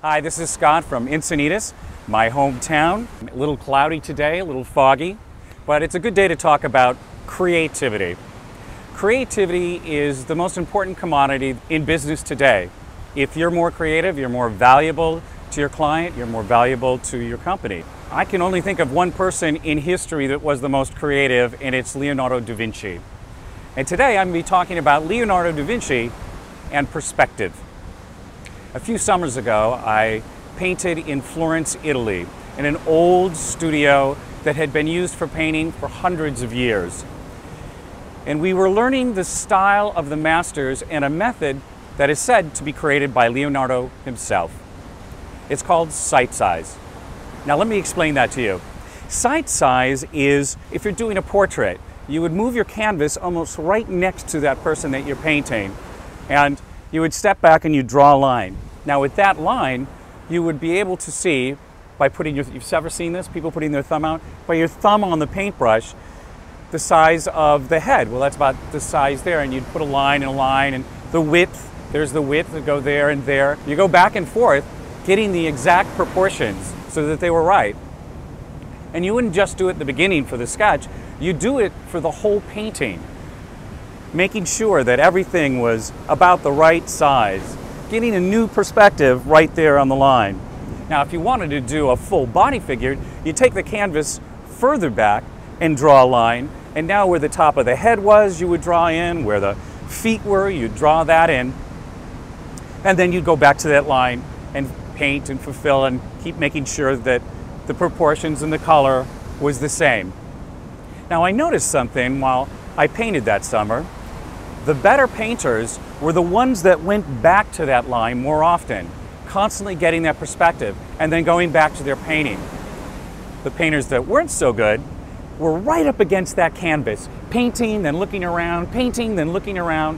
Hi, this is Scott from Encinitas, my hometown. A little cloudy today, a little foggy, but it's a good day to talk about creativity. Creativity is the most important commodity in business today. If you're more creative, you're more valuable to your client, you're more valuable to your company. I can only think of one person in history that was the most creative, and it's Leonardo da Vinci. And today I'm going to be talking about Leonardo da Vinci and perspective. A few summers ago, I painted in Florence, Italy, in an old studio that had been used for painting for hundreds of years. And we were learning the style of the masters and a method that is said to be created by Leonardo himself. It's called sight size. Now let me explain that to you. Sight size is, if you're doing a portrait, you would move your canvas almost right next to that person that you're painting, and you would step back and you draw a line. Now with that line, you would be able to see by putting you've ever seen this, people putting their thumb out, by your thumb on the paintbrush, the size of the head. Well, that's about the size there, and you'd put a line and a line, and the width, there's the width that go there and there. You go back and forth, getting the exact proportions so that they were right. And you wouldn't just do it at the beginning for the sketch, you do it for the whole painting, making sure that everything was about the right size, getting a new perspective right there on the line. Now, if you wanted to do a full body figure, you take the canvas further back and draw a line, and now where the top of the head was, you would draw in, where the feet were, you'd draw that in, and then you'd go back to that line and paint and fulfill and keep making sure that the proportions and the color was the same. Now, I noticed something while I painted that summer. The better painters were the ones that went back to that line more often, constantly getting that perspective and then going back to their painting. The painters that weren't so good were right up against that canvas, painting, then looking around, painting, then looking around,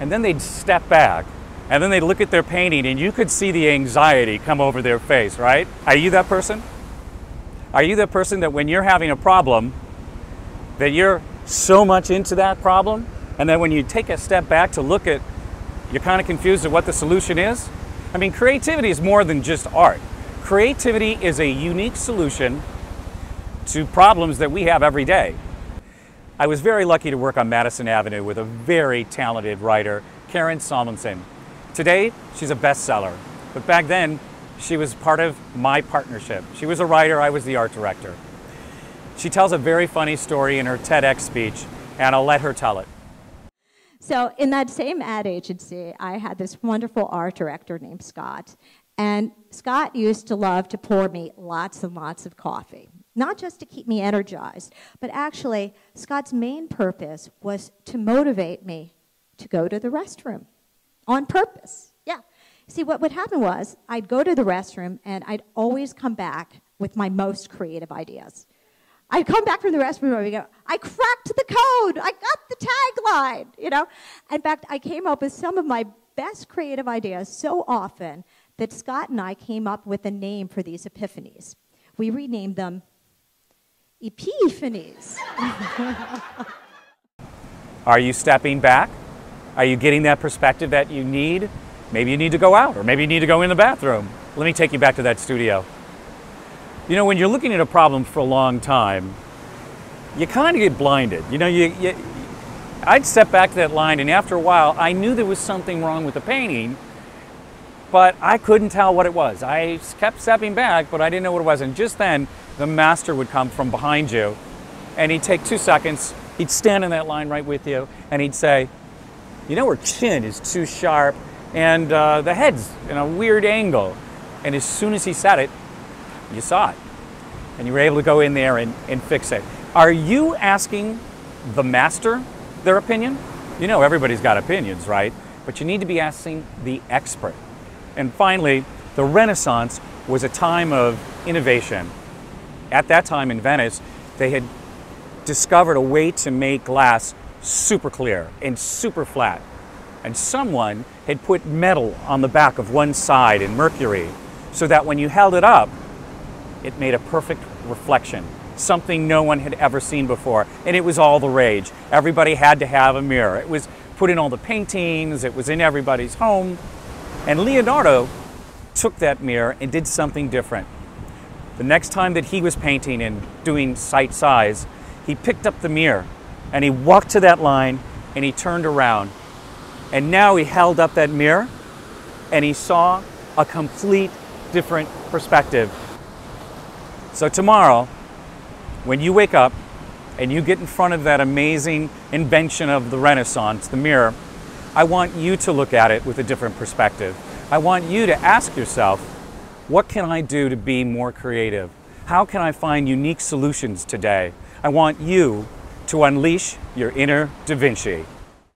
and then they'd step back, and then they'd look at their painting, and you could see the anxiety come over their face, right? Are you that person? Are you that person that when you're having a problem, that you're so much into that problem, and then when you take a step back to look at, you're kind of confused at what the solution is? I mean, creativity is more than just art. Creativity is a unique solution to problems that we have every day. I was very lucky to work on Madison Avenue with a very talented writer, Karen Salmonson. Today, she's a bestseller, but back then, she was part of my partnership. She was a writer, I was the art director. She tells a very funny story in her TEDx speech, and I'll let her tell it. So in that same ad agency, I had this wonderful art director named Scott. And Scott used to love to pour me lots and lots of coffee. Not just to keep me energized, but actually, Scott's main purpose was to motivate me to go to the restroom on purpose. Yeah. See, what would happen was I'd go to the restroom and I'd always come back with my most creative ideas. I'd come back from the restroom and I'd go, I cracked the code, I got the tagline, you know? In fact, I came up with some of my best creative ideas so often that Scott and I came up with a name for these epiphanies. We renamed them Epiphanies. Are you stepping back? Are you getting that perspective that you need? Maybe you need to go out, or maybe you need to go in the bathroom. Let me take you back to that studio. You know, when you're looking at a problem for a long time, you kind of get blinded. You know, I'd step back to that line, and after a while, I knew there was something wrong with the painting, but I couldn't tell what it was. I kept stepping back, but I didn't know what it was. And just then, the master would come from behind you, and he'd take 2 seconds, he'd stand in that line right with you, and he'd say, you know, her chin is too sharp, and the head's in a weird angle. And as soon as he said it, you saw it, and you were able to go in there and fix it. Are you asking the master their opinion? You know, everybody's got opinions, right? But you need to be asking the expert. And finally, the Renaissance was a time of innovation. At that time in Venice, they had discovered a way to make glass super clear and super flat. And someone had put metal on the back of one side and mercury so that when you held it up, it made a perfect reflection, something no one had ever seen before. And it was all the rage. Everybody had to have a mirror. It was put in all the paintings, it was in everybody's home. And Leonardo took that mirror and did something different. The next time that he was painting and doing sight size, he picked up the mirror and he walked to that line and he turned around. And now he held up that mirror and he saw a complete different perspective. So tomorrow, when you wake up and you get in front of that amazing invention of the Renaissance, the mirror, I want you to look at it with a different perspective. I want you to ask yourself, what can I do to be more creative? How can I find unique solutions today? I want you to unleash your inner Da Vinci.